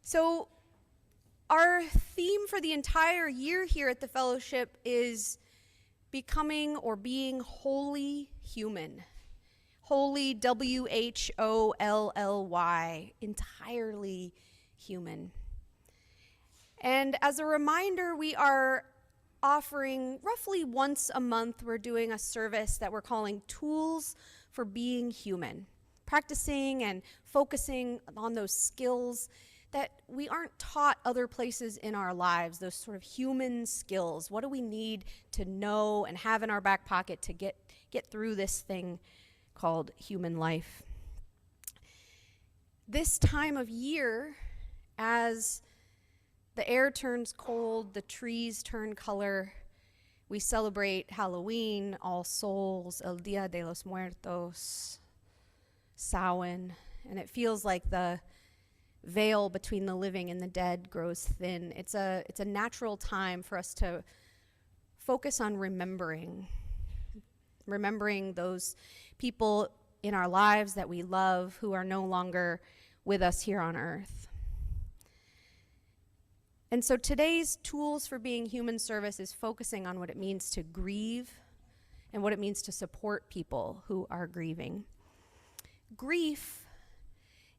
So our theme for the entire year here at the fellowship is becoming or being wholly human. Wholly, W-H-O-L-L-Y, entirely human. And as a reminder, we are offering roughly once a month, we're doing a service that we're calling Tools for Being Human, practicing and focusing on those skills that we aren't taught other places in our lives, those sort of human skills. What do we need to know and have in our back pocket to get through this thing called human life? This time of year, as the air turns cold, the trees turn color, we celebrate Halloween, All Souls, El Dia de los Muertos, Samhain, and it feels like the veil between the living and the dead grows thin. It's a natural time for us to focus on remembering those people in our lives that we love who are no longer with us here on earth. And so today's Tools for Being Human service is focusing on what it means to grieve and what it means to support people who are grieving. Grief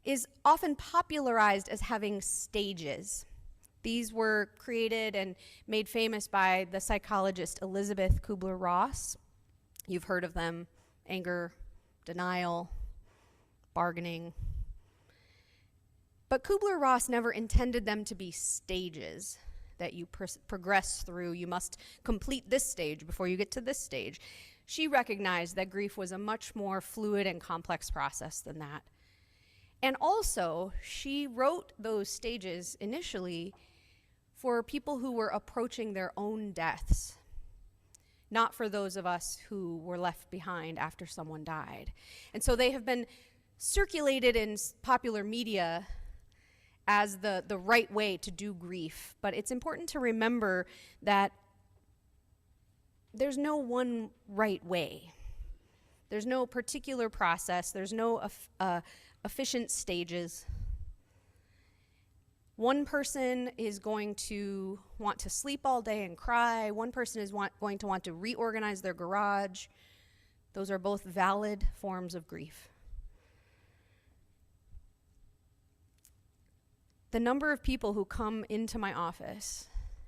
is often popularized as having stages. These were created and made famous by the psychologist Elizabeth Kubler-Ross. You've heard of them: anger, denial, bargaining. But Kubler-Ross never intended them to be stages that you progress through. You must complete this stage before you get to this stage. She recognized that grief was a much more fluid and complex process than that. And also, she wrote those stages initially for people who were approaching their own deaths, not for those of us who were left behind after someone died. And so they have been circulated in popular media as the right way to do grief. But it's important to remember that there's no one right way. There's no particular process. There's no efficient stages. One person is going to want to sleep all day and cry. One person is going to want to reorganize their garage. Those are both valid forms of grief. The number of people who come into my office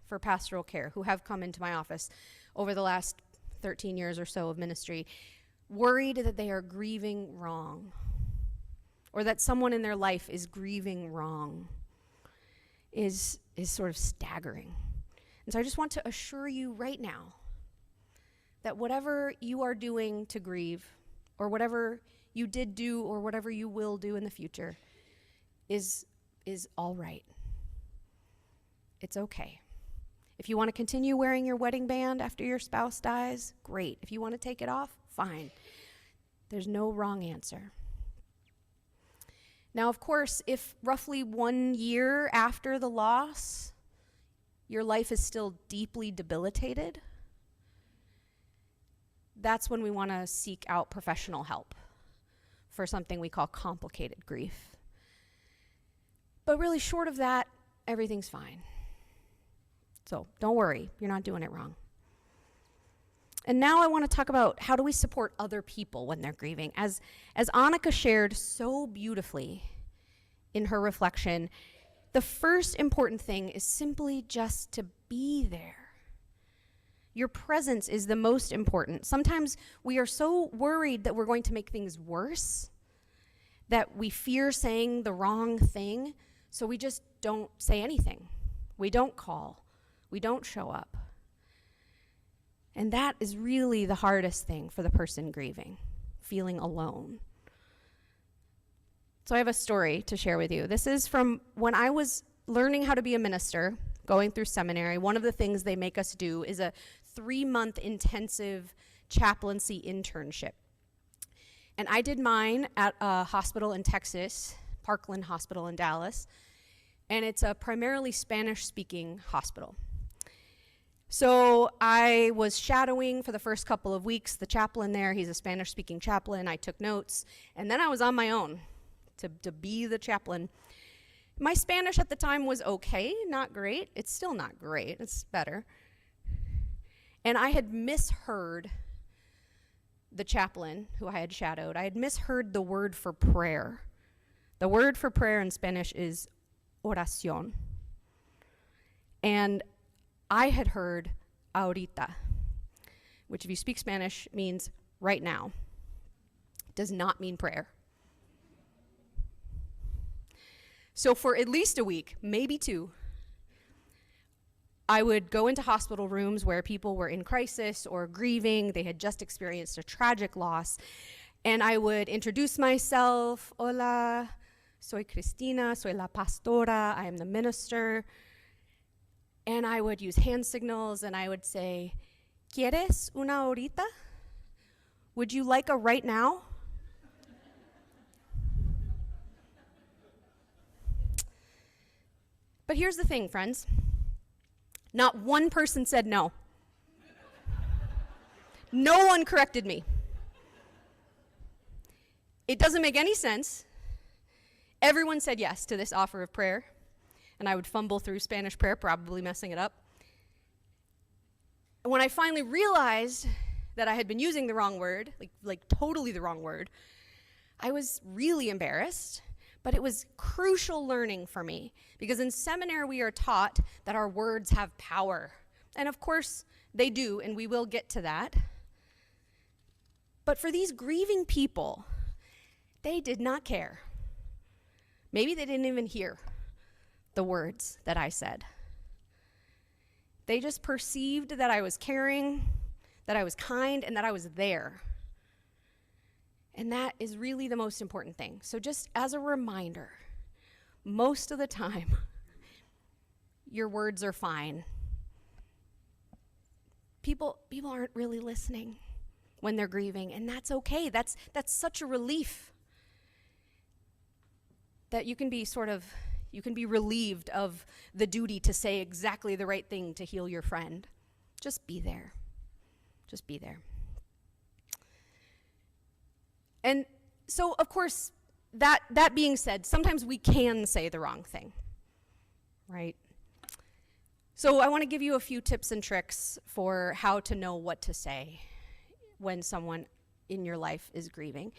for pastoral care, who have come into my office over the last 13 years or so of ministry, worried that they are grieving wrong, or that someone in their life is grieving wrong, is sort of staggering. And so I just want to assure you right now that whatever you are doing to grieve, or whatever you did do, or whatever you will do in the future, is all right. It's okay. If you want to continue wearing your wedding band after your spouse dies, great. If you want to take it off, fine. There's no wrong answer. Now, of course, if roughly 1 year after the loss, your life is still deeply debilitated, that's when we want to seek out professional help for something we call complicated grief. But really, short of that, everything's fine. So don't worry, you're not doing it wrong. And now I want to talk about how do we support other people when they're grieving. As Annika shared so beautifully in her reflection, the first important thing is simply just to be there. Your presence is the most important. Sometimes we are so worried that we're going to make things worse, that we fear saying the wrong thing, so we just don't say anything. We don't call. We don't show up. And that is really the hardest thing for the person grieving, feeling alone. So I have a story to share with you. This is from when I was learning how to be a minister, going through seminary. One of the things they make us do is a 3-month intensive chaplaincy internship. And I did mine at a hospital in Texas, Parkland Hospital in Dallas, and it's a primarily Spanish-speaking hospital. So I was shadowing for the first couple of weeks the chaplain there. He's a Spanish-speaking chaplain. I took notes, and then I was on my own to be the chaplain. My Spanish at the time was okay, not great. It's still not great, it's better. And I had misheard the chaplain who I had shadowed. I had misheard the word for prayer. The word for prayer in Spanish is oración. And I had heard ahorita, which if you speak Spanish means right now. Does not mean prayer. So for at least a week, maybe 2, I would go into hospital rooms where people were in crisis or grieving. They had just experienced a tragic loss. And I would introduce myself. Hola, soy Cristina, soy la pastora, I am the minister. And I would use hand signals and I would say, ¿Quieres una ahorita? Would you like a right now? But here's the thing, friends. Not one person said no. No one corrected me. It doesn't make any sense. Everyone said yes to this offer of prayer, and I would fumble through Spanish prayer, probably messing it up. And when I finally realized that I had been using the wrong word, like totally the wrong word, I was really embarrassed. But it was crucial learning for me, because in seminary we are taught that our words have power. And of course they do, and we will get to that. But for these grieving people, they did not care. Maybe they didn't even hear the words that I said. They just perceived that I was caring, that I was kind, and that I was there. And that is really the most important thing. So just as a reminder, most of the time, your words are fine. People aren't really listening when they're grieving, and that's okay. That's such a relief that you can be relieved of the duty to say exactly the right thing to heal your friend. Just be there. Just be there. And so, of course, that being said, sometimes we can say the wrong thing, right? So I want to give you a few tips and tricks for how to know what to say when someone in your life is grieving.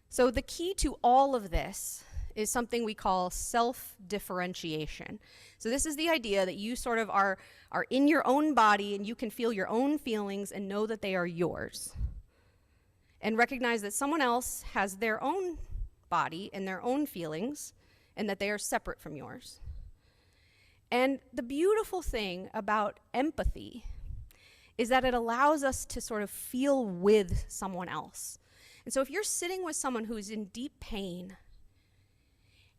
So the key to all of this is something we call self-differentiation. So this is the idea that you sort of are in your own body and you can feel your own feelings and know that they are yours. And recognize that someone else has their own body and their own feelings, and that they are separate from yours. And the beautiful thing about empathy is that it allows us to sort of feel with someone else. And so if you're sitting with someone who is in deep pain,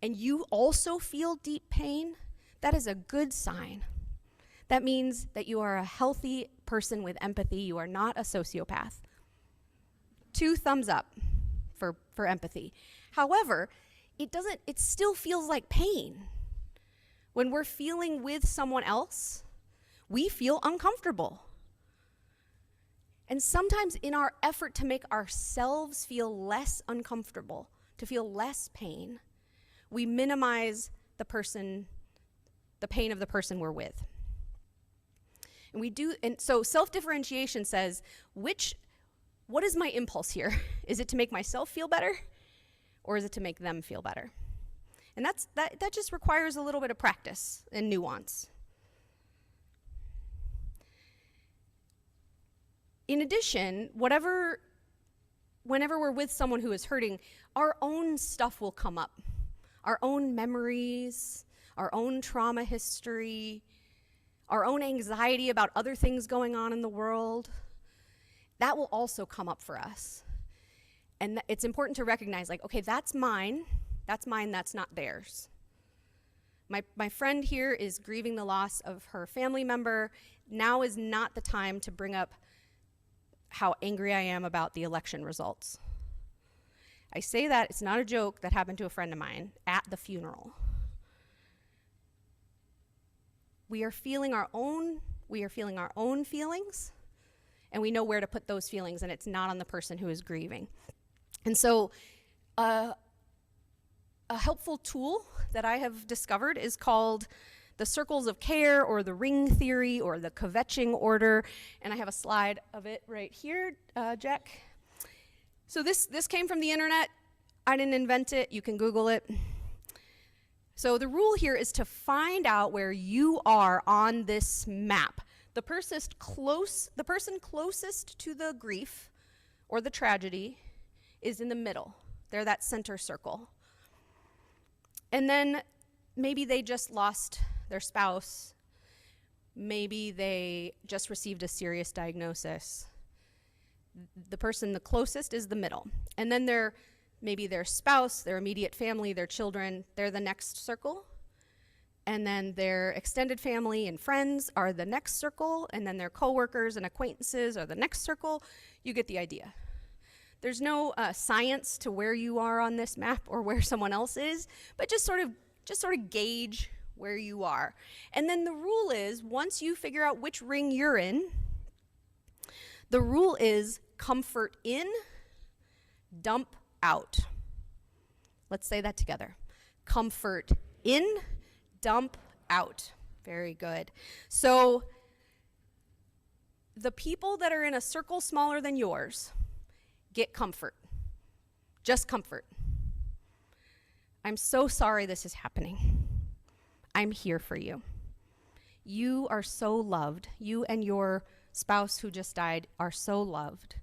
and you also feel deep pain, that is a good sign. That means that you are a healthy person with empathy. You are not a sociopath. 2 thumbs up for empathy. However, it still feels like pain. When we're feeling with someone else, we feel uncomfortable. And sometimes in our effort to make ourselves feel less uncomfortable, to feel less pain, we minimize the pain of the person we're with. And so self-differentiation says, what is my impulse here? Is it to make myself feel better, or is it to make them feel better? And that just requires a little bit of practice and nuance. In addition, whenever we're with someone who is hurting, our own stuff will come up. Our own memories, our own trauma history, our own anxiety about other things going on in the world. That will also come up for us. And it's important to recognize, like, okay, that's mine, that's not theirs. My friend here is grieving the loss of her family member. Now is not the time to bring up how angry I am about the election results. I say that, it's not a joke, that happened to a friend of mine at the funeral. We are feeling our own feelings, and we know where to put those feelings, and it's not on the person who is grieving. And so a a helpful tool that I have discovered is called the circles of care, or the ring theory, or the kvetching order. And I have a slide of it right here, Jack. So this came from the internet. I didn't invent it. You can Google it. So the rule here is to find out where you are on this map. The person closest to the grief or the tragedy is in the middle. They're that center circle. And then maybe they just lost their spouse. Maybe they just received a serious diagnosis. The person the closest is the middle. And then maybe their spouse, their immediate family, their children, they're the next circle. And then their extended family and friends are the next circle. And then their coworkers and acquaintances are the next circle. You get the idea. There's no science to where you are on this map or where someone else is, but just sort of gauge where you are. And then the rule is, once you figure out which ring you're in, the rule is comfort in, dump out. Let's say that together. Comfort in, dump out. Very good. So the people that are in a circle smaller than yours get comfort. Just comfort. I'm so sorry this is happening. I'm here for you. You are so loved. You and your spouse who just died are so loved.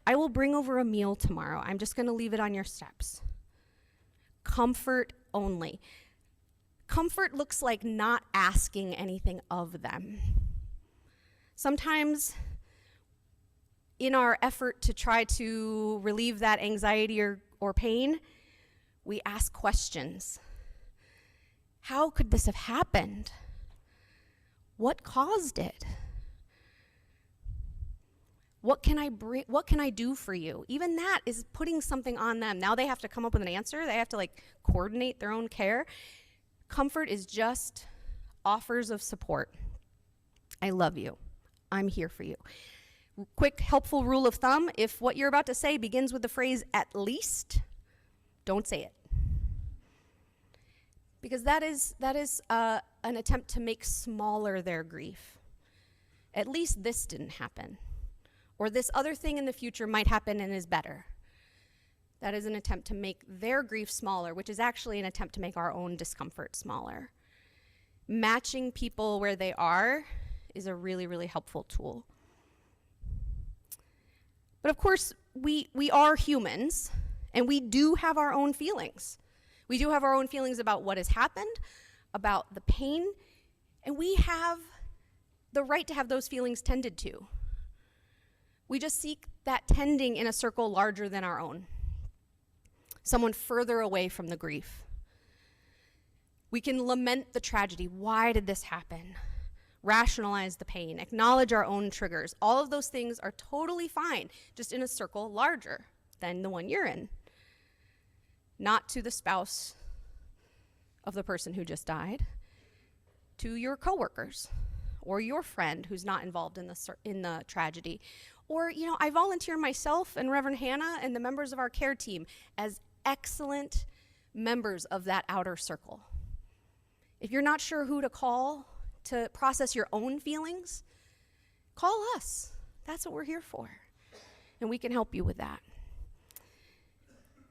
I will bring over a meal tomorrow. I'm just going to leave it on your steps. Comfort only. Comfort looks like not asking anything of them. Sometimes, in our effort to try to relieve that anxiety or pain, we ask questions. How could this have happened? What caused it? What can I do for you? Even that is putting something on them. Now they have to come up with an answer. They have to coordinate their own care. Comfort is just offers of support. I love you. I'm here for you. Quick, helpful rule of thumb: if what you're about to say begins with the phrase "at least," don't say it. Because that is an attempt to make smaller their grief. At least this didn't happen. Or this other thing in the future might happen and is better. That is an attempt to make their grief smaller, which is actually an attempt to make our own discomfort smaller. Matching people where they are is a really, really helpful tool. But of course, we are humans, and we do have our own feelings. We do have our own feelings about what has happened, about the pain, and we have the right to have those feelings tended to. We just seek that tending in a circle larger than our own, someone further away from the grief. We can lament the tragedy. Why did this happen? Rationalize the pain, acknowledge our own triggers. All of those things are totally fine, just in a circle larger than the one you're in. Not to the spouse of the person who just died, to your coworkers or your friend who's not involved in the tragedy. Or, I volunteer myself and Reverend Hannah and the members of our care team as excellent members of that outer circle. If you're not sure who to call to process your own feelings, call us. That's what we're here for. And we can help you with that.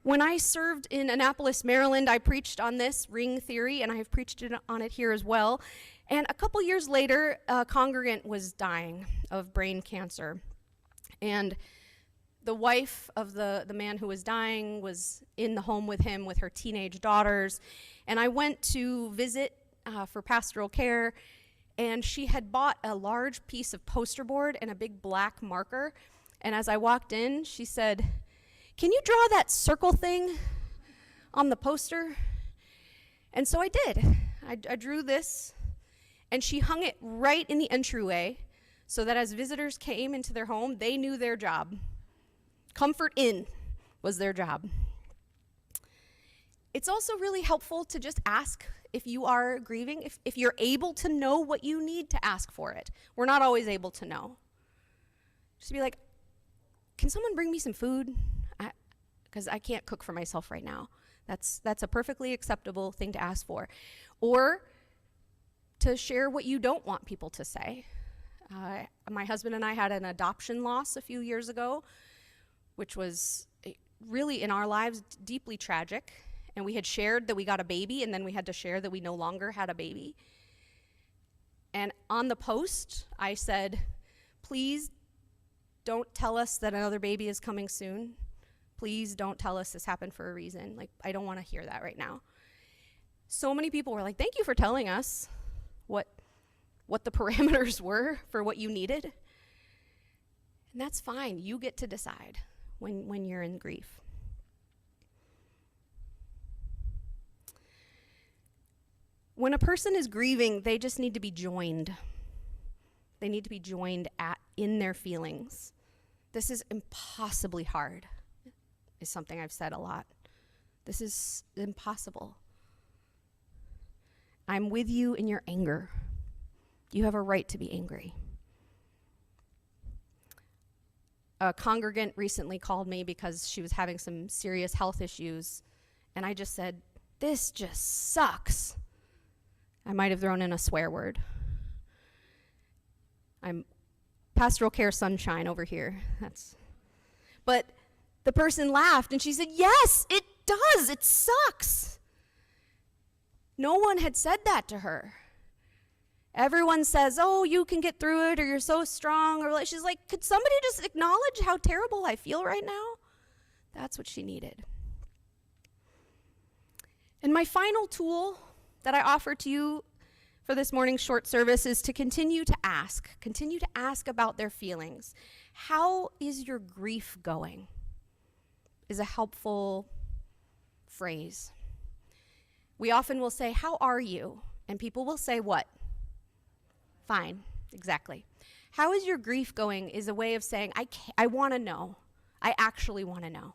When I served in Annapolis, Maryland, I preached on this ring theory, and I have preached on it here as well. And a couple years later, a congregant was dying of brain cancer. And the wife of the man who was dying was in the home with him with her teenage daughters. And I went to visit for pastoral care, and she had bought a large piece of poster board and a big black marker. And as I walked in, she said, "Can you draw that circle thing on the poster?" And so I did. I drew this, and she hung it right in the entryway so that as visitors came into their home, they knew their job. Comfort in was their job. It's also really helpful to just ask if you are grieving, if you're able to know what you need, to ask for it. We're not always able to know. Just be like, "Can someone bring me some food? Because I can't cook for myself right now." That's a perfectly acceptable thing to ask for. Or to share what you don't want people to say. My husband and I had an adoption loss a few years ago, which was really in our lives deeply tragic. And we had shared that we got a baby, and then we had to share that we no longer had a baby. And on the post, I said, please don't tell us that another baby is coming soon. Please don't tell us this happened for a reason. Like, I don't want to hear that right now. So many people were like, thank you for telling us what the parameters were for what you needed. And that's fine. You get to decide when you're in grief. When a person is grieving, they just need to be joined. They need to be joined in their feelings. This is impossibly hard, is something I've said a lot. This is impossible. I'm with you in your anger. You have a right to be angry. A congregant recently called me because she was having some serious health issues, and I just said, this just sucks. I might have thrown in a swear word. I'm pastoral care sunshine over here. But the person laughed and she said, yes, it does. It sucks. No one had said that to her. Everyone says, oh, you can get through it, or you're so strong. Or she's like, could somebody just acknowledge how terrible I feel right now? That's what she needed. And my final tool that I offer to you for this morning's short service is to continue to ask. Continue to ask about their feelings. How is your grief going? Is a helpful phrase. We often will say, how are you? And people will say what? Fine, exactly. How is your grief going is a way of saying, I want to know. I actually want to know.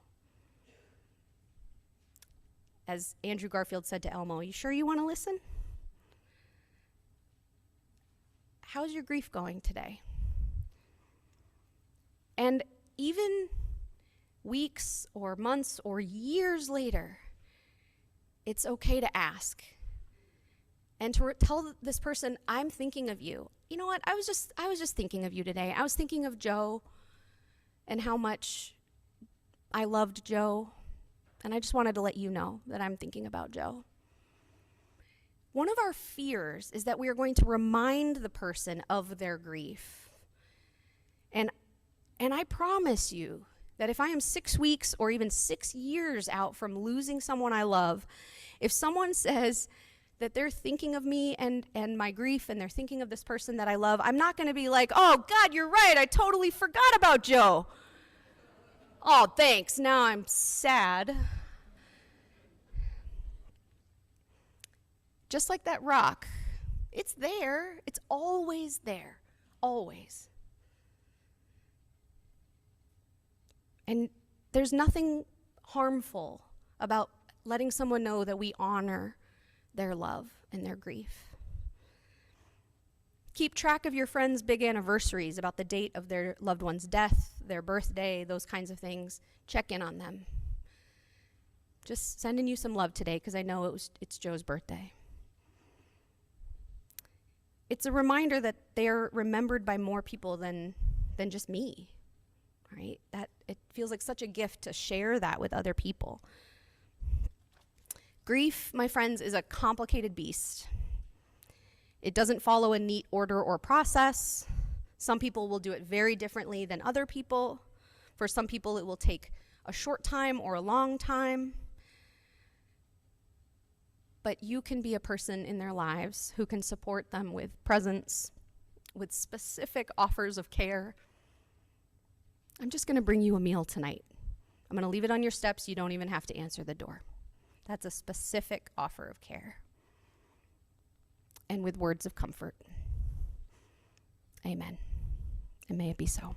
As Andrew Garfield said to Elmo, you sure you want to listen? How's your grief going today? And even weeks or months or years later, it's okay to ask. And to tell this person, I'm thinking of you. You know what? I was just thinking of you today. I was thinking of Joe and how much I loved Joe. And I just wanted to let you know that I'm thinking about Joe. One of our fears is that we are going to remind the person of their grief. And I promise you that if I am 6 weeks or even 6 years out from losing someone I love, if someone says that they're thinking of me and my grief, and they're thinking of this person that I love, I'm not going to be like, oh, God, you're right. I totally forgot about Joe. Oh, thanks. Now I'm sad. Just like that rock. It's there. It's always there. Always. And there's nothing harmful about letting someone know that we honor their love and their grief. Keep track of your friends' big anniversaries, about the date of their loved one's death, their birthday, those kinds of things. Check in on them. Just sending you some love today because I know it's Joe's birthday. It's a reminder that they're remembered by more people than just me, right? That it feels like such a gift to share that with other people. Grief, my friends, is a complicated beast. It doesn't follow a neat order or process. Some people will do it very differently than other people. For some people, it will take a short time or a long time. But you can be a person in their lives who can support them with presence, with specific offers of care. I'm just going to bring you a meal tonight. I'm going to leave it on your steps. You don't even have to answer the door. That's a specific offer of care. And with words of comfort. Amen. And may it be so.